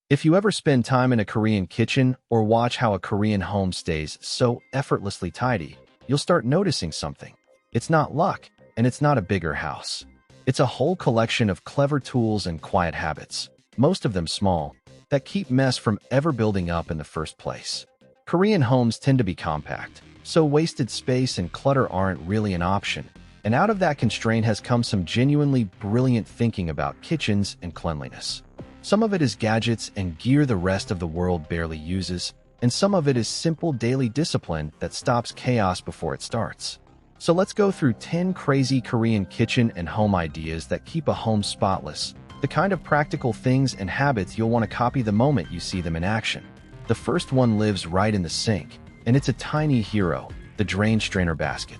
If you ever spend time in a Korean kitchen or watch how a Korean home stays so effortlessly tidy, you'll start noticing something. It's not luck, and it's not a bigger house. It's a whole collection of clever tools and quiet habits, most of them small, that keep mess from ever building up in the first place. Korean homes tend to be compact, so wasted space and clutter aren't really an option, and out of that constraint has come some genuinely brilliant thinking about kitchens and cleanliness. Some of it is gadgets and gear the rest of the world barely uses, and some of it is simple daily discipline that stops chaos before it starts. So let's go through 10 crazy Korean kitchen and home ideas that keep a home spotless, the kind of practical things and habits you'll want to copy the moment you see them in action. The first one lives right in the sink, and it's a tiny hero, the drain strainer basket.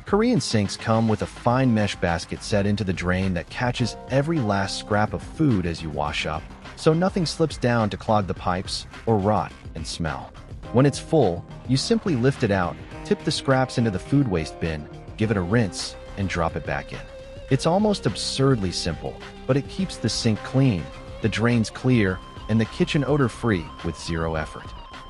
Korean sinks come with a fine mesh basket set into the drain that catches every last scrap of food as you wash up, so nothing slips down to clog the pipes or rot and smell. When it's full, you simply lift it out, tip the scraps into the food waste bin, give it a rinse, and drop it back in. It's almost absurdly simple, but it keeps the sink clean, the drains clear, and the kitchen odor-free with zero effort.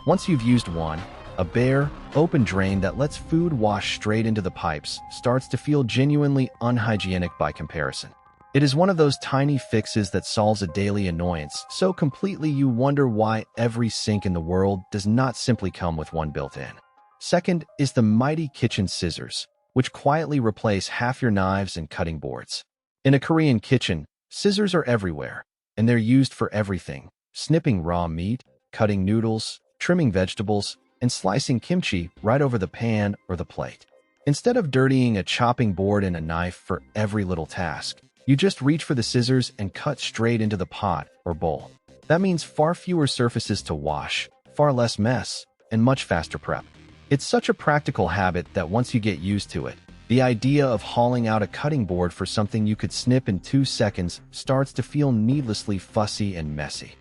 Once you've used one, a bare, open drain that lets food wash straight into the pipes starts to feel genuinely unhygienic by comparison. It is one of those tiny fixes that solves a daily annoyance so completely you wonder why every sink in the world does not simply come with one built in. Second is the mighty kitchen scissors, which quietly replace half your knives and cutting boards. In a Korean kitchen, scissors are everywhere, and they're used for everything: snipping raw meat, cutting noodles, trimming vegetables, and slicing kimchi right over the pan or the plate. Instead of dirtying a chopping board and a knife for every little task, you just reach for the scissors and cut straight into the pot or bowl. That means far fewer surfaces to wash, far less mess, and much faster prep. It's such a practical habit that once you get used to it, the idea of hauling out a cutting board for something you could snip in 2 seconds starts to feel needlessly fussy and messy.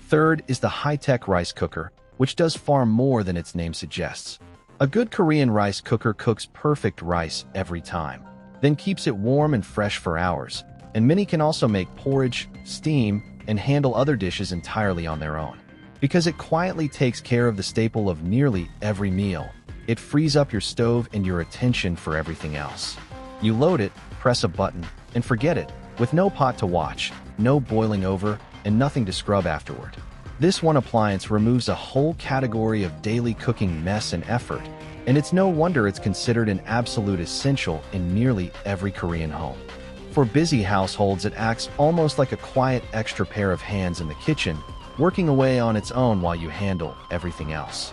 Third is the high-tech rice cooker, which does far more than its name suggests. A good Korean rice cooker cooks perfect rice every time, then keeps it warm and fresh for hours, and many can also make porridge, steam, and handle other dishes entirely on their own. Because it quietly takes care of the staple of nearly every meal, it frees up your stove and your attention for everything else. You load it, press a button, and forget it, with no pot to watch, no boiling over, and nothing to scrub afterward. This one appliance removes a whole category of daily cooking mess and effort, and it's no wonder it's considered an absolute essential in nearly every Korean home. For busy households, it acts almost like a quiet extra pair of hands in the kitchen, working away on its own while you handle everything else.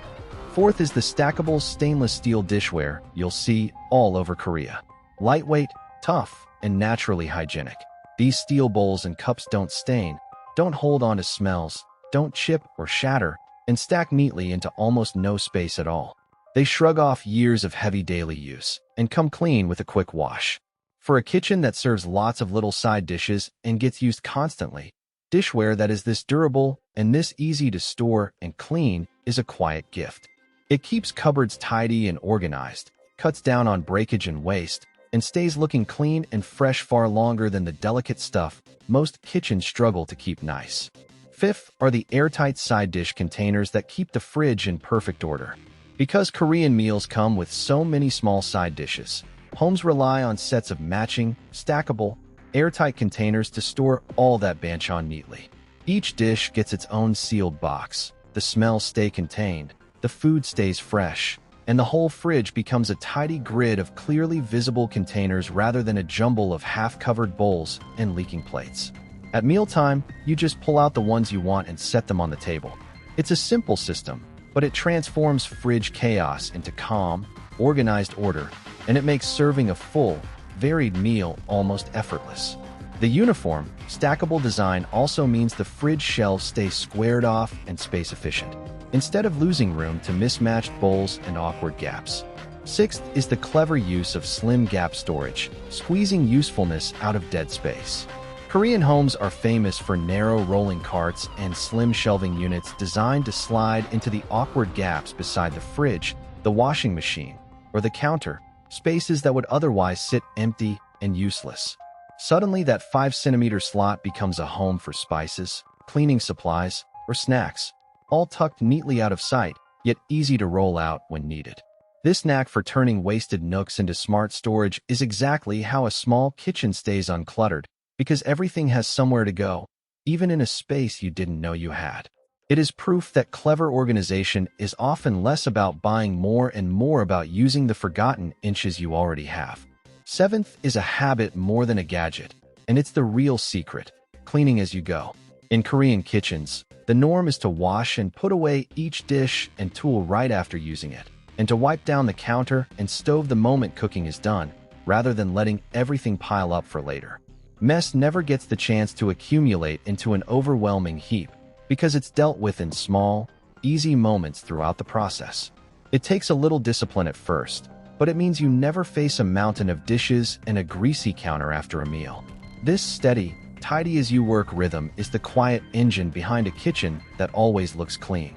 Fourth is the stackable stainless steel dishware you'll see all over Korea. Lightweight, tough, and naturally hygienic. These steel bowls and cups don't stain, don't hold on to smells, don't chip or shatter, and stack neatly into almost no space at all. They shrug off years of heavy daily use and come clean with a quick wash. For a kitchen that serves lots of little side dishes and gets used constantly, dishware that is this durable and this easy to store and clean is a quiet gift. It keeps cupboards tidy and organized, cuts down on breakage and waste, and stays looking clean and fresh far longer than the delicate stuff most kitchens struggle to keep nice. Fifth are the airtight side dish containers that keep the fridge in perfect order. Because Korean meals come with so many small side dishes, homes rely on sets of matching, stackable, airtight containers to store all that banchan neatly. Each dish gets its own sealed box, the smells stay contained, the food stays fresh, and the whole fridge becomes a tidy grid of clearly visible containers rather than a jumble of half-covered bowls and leaking plates. At mealtime, you just pull out the ones you want and set them on the table. It's a simple system, but it transforms fridge chaos into calm, organized order, and it makes serving a full, varied meal almost effortless. The uniform, stackable design also means the fridge shelves stay squared off and space efficient, instead of losing room to mismatched bowls and awkward gaps. Sixth is the clever use of slim gap storage, squeezing usefulness out of dead space. Korean homes are famous for narrow rolling carts and slim shelving units designed to slide into the awkward gaps beside the fridge, the washing machine, or the counter, spaces that would otherwise sit empty and useless. Suddenly, that 5-centimeter slot becomes a home for spices, cleaning supplies, or snacks, all tucked neatly out of sight, yet easy to roll out when needed. This knack for turning wasted nooks into smart storage is exactly how a small kitchen stays uncluttered, because everything has somewhere to go, even in a space you didn't know you had. It is proof that clever organization is often less about buying more and more about using the forgotten inches you already have. Seventh is a habit more than a gadget, and it's the real secret: cleaning as you go. In Korean kitchens, the norm is to wash and put away each dish and tool right after using it, and to wipe down the counter and stove the moment cooking is done, rather than letting everything pile up for later. Mess never gets the chance to accumulate into an overwhelming heap, because it's dealt with in small, easy moments throughout the process. It takes a little discipline at first, but it means you never face a mountain of dishes and a greasy counter after a meal. This steady, tidy-as-you-work rhythm is the quiet engine behind a kitchen that always looks clean.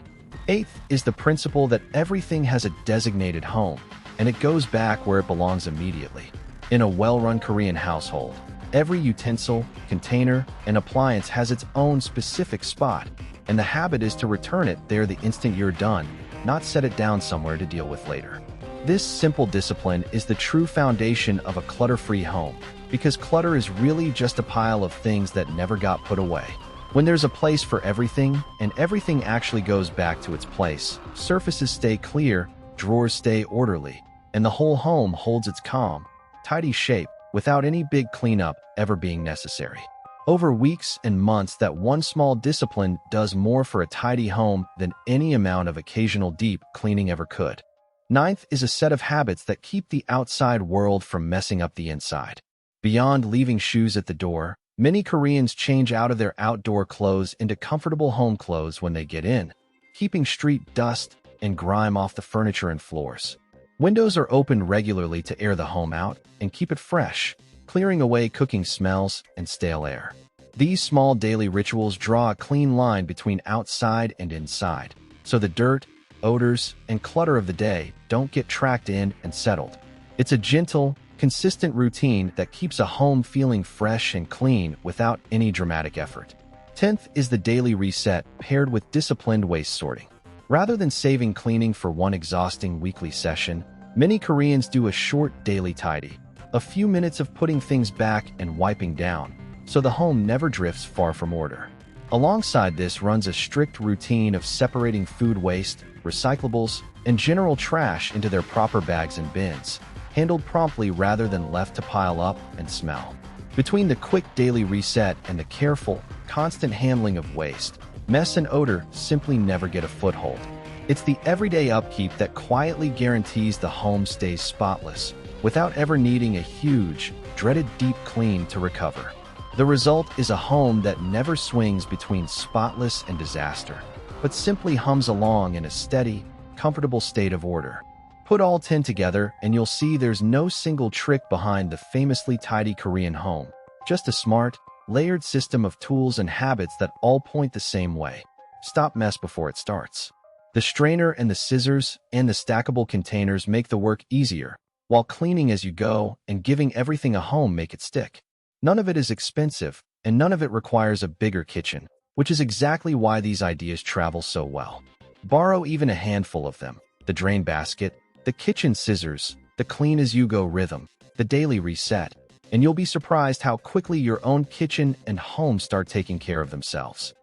Eighth is the principle that everything has a designated home, and it goes back where it belongs immediately. In a well-run Korean household, every utensil, container, and appliance has its own specific spot, and the habit is to return it there the instant you're done, not set it down somewhere to deal with later. This simple discipline is the true foundation of a clutter-free home, because clutter is really just a pile of things that never got put away. When there's a place for everything, and everything actually goes back to its place, surfaces stay clear, drawers stay orderly, and the whole home holds its calm, tidy shape without any big cleanup ever being necessary. Over weeks and months, that one small discipline does more for a tidy home than any amount of occasional deep cleaning ever could. Ninth is a set of habits that keep the outside world from messing up the inside. Beyond leaving shoes at the door, many Koreans change out of their outdoor clothes into comfortable home clothes when they get in, keeping street dust and grime off the furniture and floors. Windows are opened regularly to air the home out and keep it fresh, clearing away cooking smells and stale air. These small daily rituals draw a clean line between outside and inside, so the dirt, odors, and clutter of the day don't get tracked in and settled. It's a gentle, consistent routine that keeps a home feeling fresh and clean without any dramatic effort. 10th is the daily reset paired with disciplined waste sorting. Rather than saving cleaning for one exhausting weekly session, many Koreans do a short daily tidy, a few minutes of putting things back and wiping down, so the home never drifts far from order. Alongside this runs a strict routine of separating food waste, recyclables, and general trash into their proper bags and bins, handled promptly rather than left to pile up and smell. Between the quick daily reset and the careful, constant handling of waste, mess and odor simply never get a foothold. It's the everyday upkeep that quietly guarantees the home stays spotless, without ever needing a huge, dreaded deep clean to recover. The result is a home that never swings between spotless and disaster, but simply hums along in a steady, comfortable state of order. Put all 10 together and you'll see there's no single trick behind the famously tidy Korean home, just a smart, layered system of tools and habits that all point the same way. Stop mess before it starts. The strainer and the scissors and the stackable containers make the work easier, while cleaning as you go and giving everything a home make it stick. None of it is expensive, and none of it requires a bigger kitchen, which is exactly why these ideas travel so well. Borrow even a handful of them: the drain basket, the kitchen scissors, the clean-as-you-go rhythm, the daily reset, and you'll be surprised how quickly your own kitchen and home start taking care of themselves.